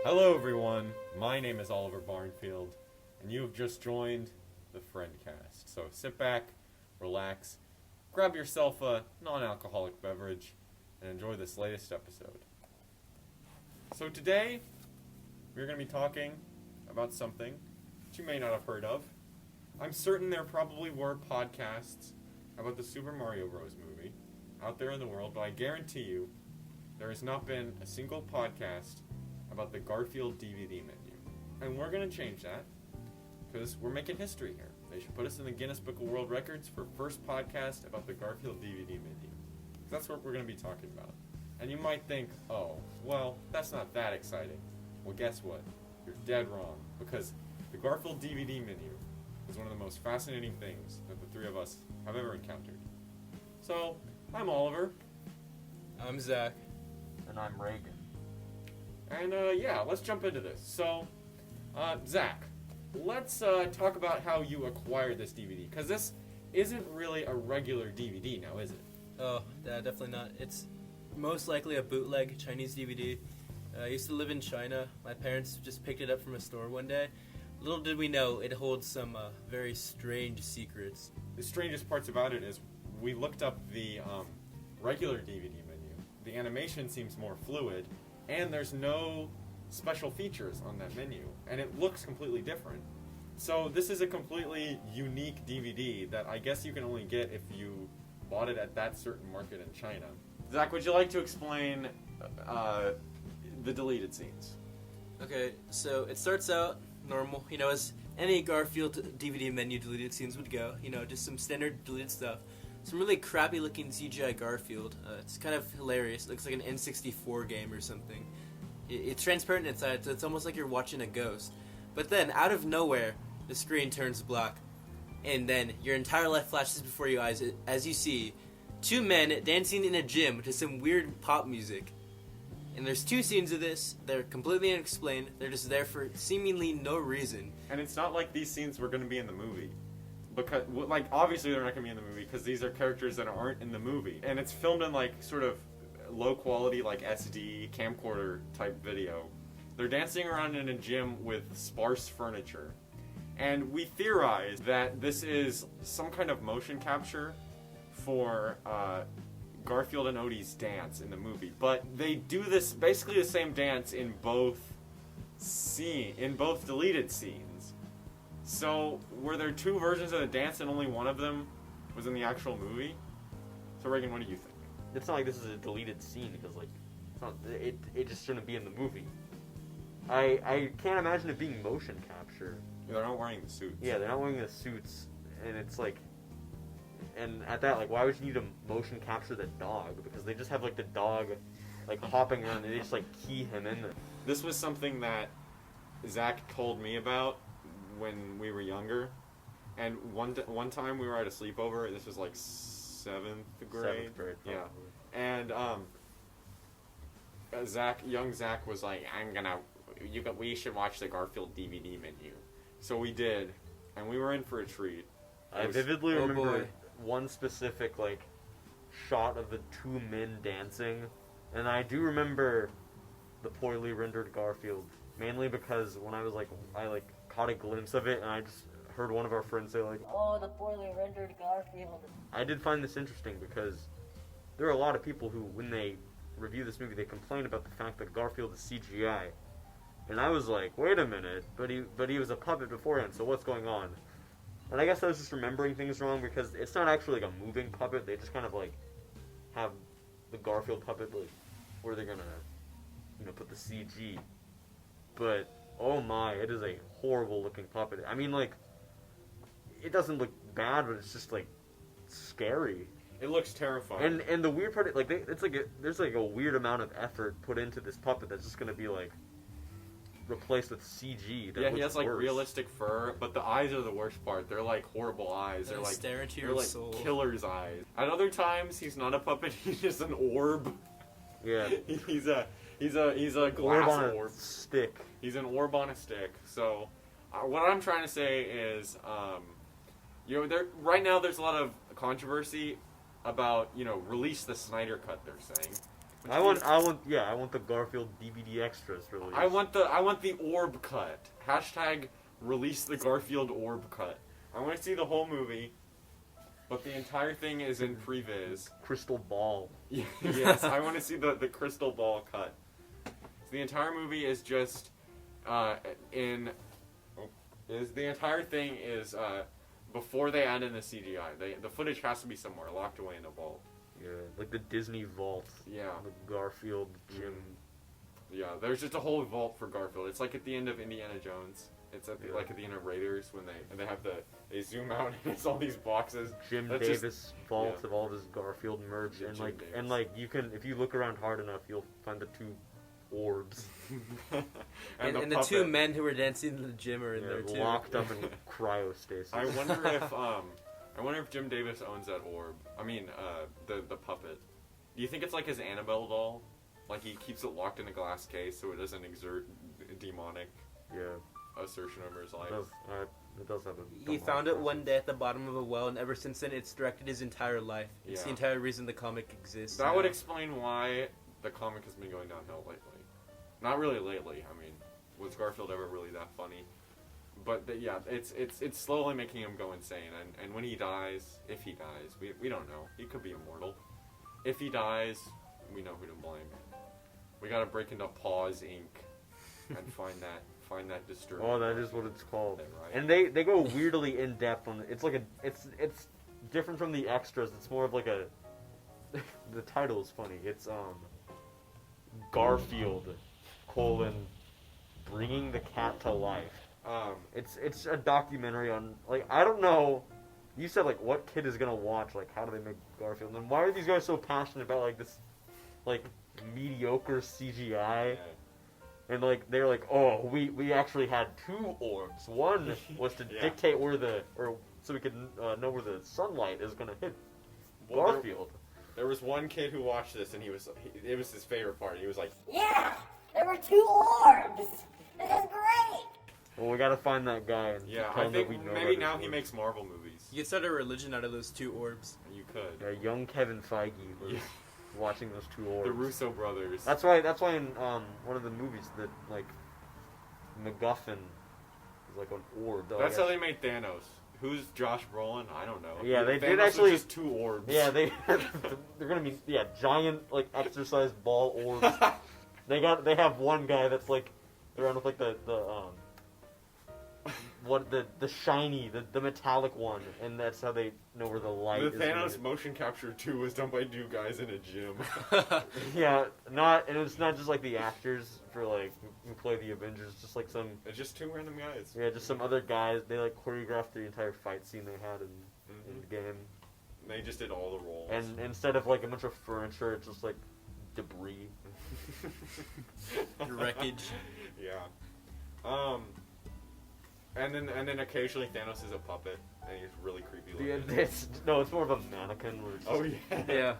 Hello everyone, my name is Oliver Barnfield, and you have just joined the Friendcast. So sit back, relax, grab yourself a non-alcoholic beverage, and enjoy this latest episode. So today, we're going to be talking about something that you may not have heard of. I'm certain there probably were podcasts about the Super Mario Bros. Movie out there in the world, but I guarantee you there has not been a single podcast about the Garfield DVD menu. And we're going to change that because we're making history here. They should put us in the Guinness Book of World Records for first podcast about the Garfield DVD menu. That's what we're going to be talking about. And you might think, oh, well, that's not that exciting. Well, guess what? You're dead wrong, because the Garfield DVD menu is one of the most fascinating things that the three of us have ever encountered. So, I'm Oliver. I'm Zach. And I'm Reagan. And, let's jump into this. So, Zach, let's talk about how you acquired this DVD, because this isn't really a regular DVD now, is it? Oh, yeah, definitely not. It's most likely a bootleg Chinese DVD. I used to live in China. My parents just picked it up from a store one day. Little did we know, it holds some very strange secrets. The strangest parts about it is we looked up the regular DVD menu. The animation seems more fluid, and there's no special features on that menu, and it looks completely different. So this is a completely unique DVD that I guess you can only get if you bought it at that certain market in China. Zach, would you like to explain the deleted scenes? Okay, so it starts out normal, as any Garfield DVD menu deleted scenes would go. Just some standard deleted stuff. Some really crappy looking CGI Garfield. It's kind of hilarious. It looks like an N64 game or something. It's transparent inside, so it's almost like you're watching a ghost. But then, out of nowhere, the screen turns black. And then your entire life flashes before your eyes as you see two men dancing in a gym to some weird pop music. And there's two scenes of this. They're completely unexplained. They're just there for seemingly no reason. And it's not like these scenes were going to be in the movie. Because, obviously they're not going to be in the movie because these are characters that aren't in the movie. And it's filmed in, sort of low quality, SD camcorder type video. They're dancing around in a gym with sparse furniture. And we theorize that this is some kind of motion capture for Garfield and Odie's dance in the movie. But they do this, basically the same dance in both deleted scenes. So, were there two versions of the dance and only one of them was in the actual movie? So, Reagan, what do you think? It's not like this is a deleted scene because, it just shouldn't be in the movie. I can't imagine it being motion capture. Yeah, they're not wearing the suits. Yeah, they're not wearing the suits, and it's and at that, why would you need to motion capture the dog? Because they just have, the dog, hopping around, and they just, key him in there. This was something that Zach told me about when we were younger, and one time we were at a sleepover. This was 7th grade. 7th grade, probably. Yeah, and young Zach was like, we should watch the Garfield DVD menu. So we did, and we were in for a treat. I vividly remember one specific shot of the two men dancing, and I do remember the poorly rendered Garfield, mainly because when I was I caught a glimpse of it, and I just heard one of our friends say oh, the poorly rendered Garfield. I did find this interesting because there are a lot of people who, when they review this movie, they complain about the fact that Garfield is CGI. And I was like, wait a minute, but he was a puppet beforehand, so what's going on? And I guess I was just remembering things wrong because it's not actually a moving puppet. They just kind of have the Garfield puppet where they're gonna put the CG. But oh my, it is a horrible looking puppet. I mean, it doesn't look bad, but it's just scary. It looks terrifying. And the weird part, there's a weird amount of effort put into this puppet that's just gonna be replaced with CG. That he has realistic fur, but the eyes are the worst part. They're horrible eyes. They're stare into your soul. Killer's eyes. At other times, he's not a puppet. He's just an orb. Yeah. he's a glass orb. Stick. He's an orb on a stick. So, what I'm trying to say is, right now there's a lot of controversy about release the Snyder Cut. They're saying, I want the Garfield DVD extras released. I want the orb cut. Hashtag release the Garfield orb cut. I want to see the whole movie, but the entire thing is in previs. Crystal ball. Yes, I want to see the crystal ball cut. So the entire movie is just the entire thing is before they add in the CGI. The footage has to be somewhere locked away in a vault. Yeah, like the Disney vault. Yeah. The Garfield gym. Yeah, there's just a whole vault for Garfield. It's like at the end of Indiana Jones. It's at the, like at the end of Raiders when they have they zoom out and it's all these boxes. Jim That's Davis vault of all of his Garfield merch, and you can, if you look around hard enough, you'll find the two orbs. and the two men who were dancing in the gym are in there too. Locked up in cryostasis. I wonder if Jim Davis owns that orb. I mean, the puppet. Do you think it's like his Annabelle doll? Like he keeps it locked in a glass case so it doesn't exert demonic assertion over his life. It does have a. He found it one day at the bottom of a well, and ever since then, it's directed his entire life. It's the entire reason the comic exists. That would explain why the comic has been going downhill lately. Not really lately. I mean, was Garfield ever really that funny? But it's slowly making him go insane. And when he dies, if he dies, we don't know. He could be immortal. If he dies, we know who to blame. We gotta break into Paws Inc. and find that disturbing. Oh, that is what it's called. Right. And they go weirdly in depth on it. It's like it's different from the extras. It's more of like a. The title is funny. It's Garfield, bringing the cat to life. It's a documentary on, like, I don't know. You said, like, what kid is gonna watch, like, how do they make Garfield? And why are these guys so passionate about, like, this, like, mediocre CGI? Yeah. And, like, they're like, oh, we actually had two orbs. One was to dictate so we could know where the sunlight is gonna hit Garfield. There was one kid who watched this, and it was his favorite part. He was like, Yeah! There were two orbs! This is great! Well, we gotta find that guy and yeah, tell I him think that we know maybe about now his he orbs. makes Marvel movies. You could start a religion out of those two orbs. You could. Yeah, young Kevin Feige was watching those two orbs. The Russo brothers. That's why in one of the movies that, like, MacGuffin is like an orb. That's how they made Thanos. Who's Josh Brolin? I don't know. Yeah, they Thanos did actually. Was just two orbs. Yeah, they're gonna be giant, like, exercise ball orbs. They have one guy that's like around with like the shiny, the metallic one, and that's how they know where the light is. The Thanos motion capture 2 was done by two guys in a gym. Yeah, and it's not just like the actors for like who play the Avengers, just like some. It's just two random guys. Yeah, just some other guys. They like choreographed the entire fight scene they had in the game. They just did all the roles. And instead of like a bunch of furniture, it's just like debris. Wreckage. Yeah. And then occasionally Thanos is a puppet, and he's really creepy looking. It's more of a mannequin where it's just Yeah.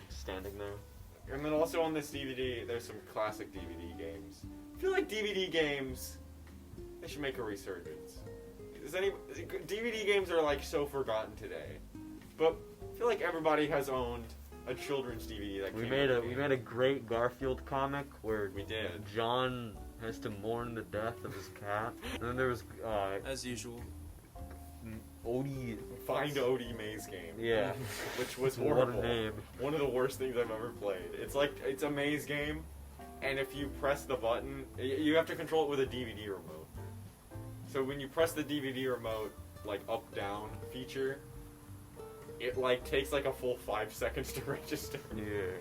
standing there. And then also on this DVD, there's some classic DVD games. I feel like DVD games, they should make a resurgence. DVD games are like so forgotten today, but I feel like everybody has owned a children's DVD that We came made a great Garfield comic where We did. John has to mourn the death of his cat, and then there was As usual. Odie. Find Odie Maze Game. Yeah. Which was What a horrible. name. One of the worst things I've ever played. It's a maze game, and if you press the button, you have to control it with a DVD remote. So when you press the DVD remote, like up down feature, it like takes like a full 5 seconds to register. Yeah.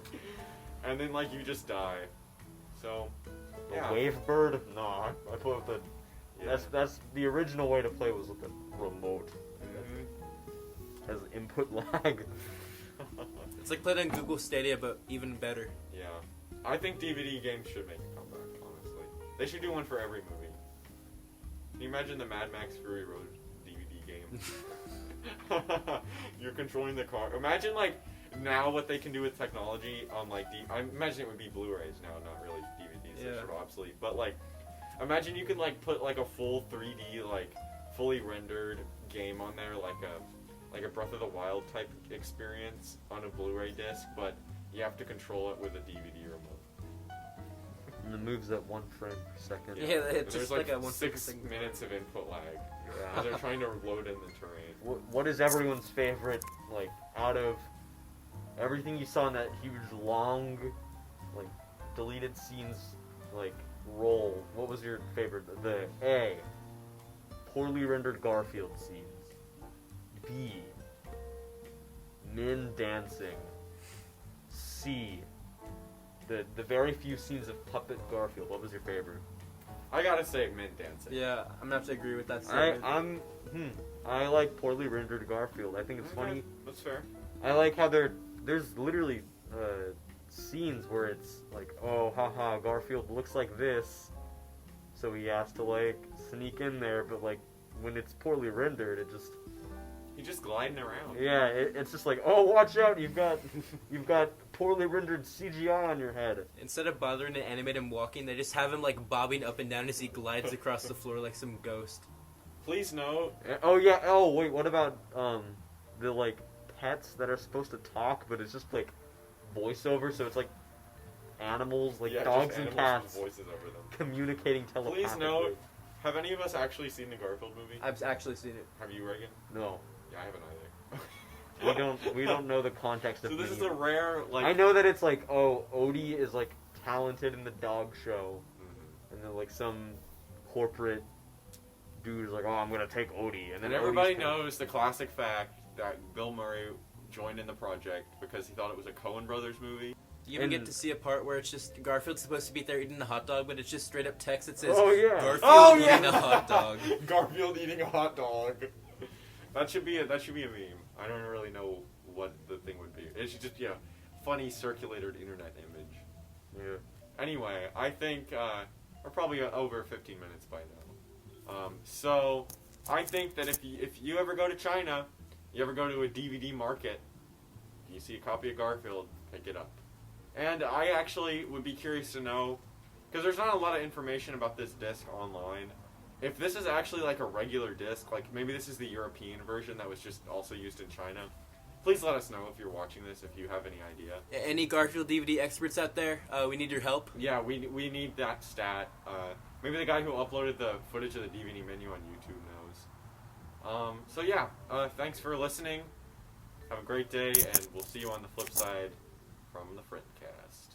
And then like you just die. So A wave bird? No, I put with the. Yeah. That's the original way to play was with the remote. Mhm. Has input lag. It's like playing on Google Stadia, but even better. Yeah. I think DVD games should make a comeback, honestly. They should do one for every movie. Can you imagine the Mad Max Fury Road DVD game? You're controlling the car. Imagine, like, now what they can do with technology on, like, I imagine it would be Blu-rays now, not really DVDs. They're sort of obsolete. But, like, imagine you could, like, put, like, a full 3D, like, fully rendered game on there, like a Breath of the Wild type experience on a Blu-ray disc, but You have to control it with a DVD remote. And it moves at 1 frame per second. Yeah, And it's there's just like a 1 6 minutes of input lag. Yeah. Because they're trying to load in the terrain. What is everyone's favorite, like, out of everything you saw in that huge, long, like, deleted scenes, like, roll? What was your favorite? The A, poorly rendered Garfield scenes. B, Min dancing. C, the very few scenes of puppet Garfield. What was your favorite? I gotta say, Mint dancing. Yeah, I'm gonna have to agree with that statement. I like poorly rendered Garfield. I think it's Okay, funny. That's fair. I like how there's literally scenes where it's like, oh, haha, Garfield looks like this, so he has to like sneak in there. But like when it's poorly rendered, it just He's just gliding around. yeah, it's just like, oh, watch out, you've got poorly rendered CGI on your head. Instead of bothering to animate him walking, they just have him like bobbing up and down as he glides across the floor like some ghost. Please note, Oh yeah. Oh wait, what about the like pets that are supposed to talk, but it's just like voiceover, so it's like animals, like yeah, dogs just and animals cats with voices over them. communicating telepathically. Please note, have any of us actually seen the Garfield movie? I've actually seen it. Have you, Reagan? No, Yeah, I haven't either. we don't know the context of. So this is many- a rare, like. I know that it's like, oh, Odie is like talented in the dog show, Mhm. and then like some corporate dude is like, oh, I'm gonna take Odie, and then And everybody Odie's kinda- knows the classic fact that Bill Murray joined in the project because he thought it was a Coen Brothers movie. You even And- get to see a part where it's just Garfield's supposed to be there eating the hot dog, but it's just straight up text that says Oh, yeah. Garfield Oh, eating yeah. a hot dog. Garfield eating a hot dog. That should be a meme. I don't really know what the thing would be. It should just be a funny circulated internet image. Yeah. Anyway, I think we're probably over 15 minutes by now. So I think that if you ever go to China, you ever go to a DVD market, you see a copy of Garfield, pick it up. And I actually would be curious to know, because there's not a lot of information about this disc online, if this is actually like a regular disc, like maybe this is the European version that was just also used in China. Please let us know if you're watching this, if you have any idea. Any Garfield DVD experts out there? We need your help. Yeah, we need that stat. Maybe the guy who uploaded the footage of the DVD menu on YouTube knows. So yeah, thanks for listening. Have a great day, and we'll see you on the flip side from the Friendcast.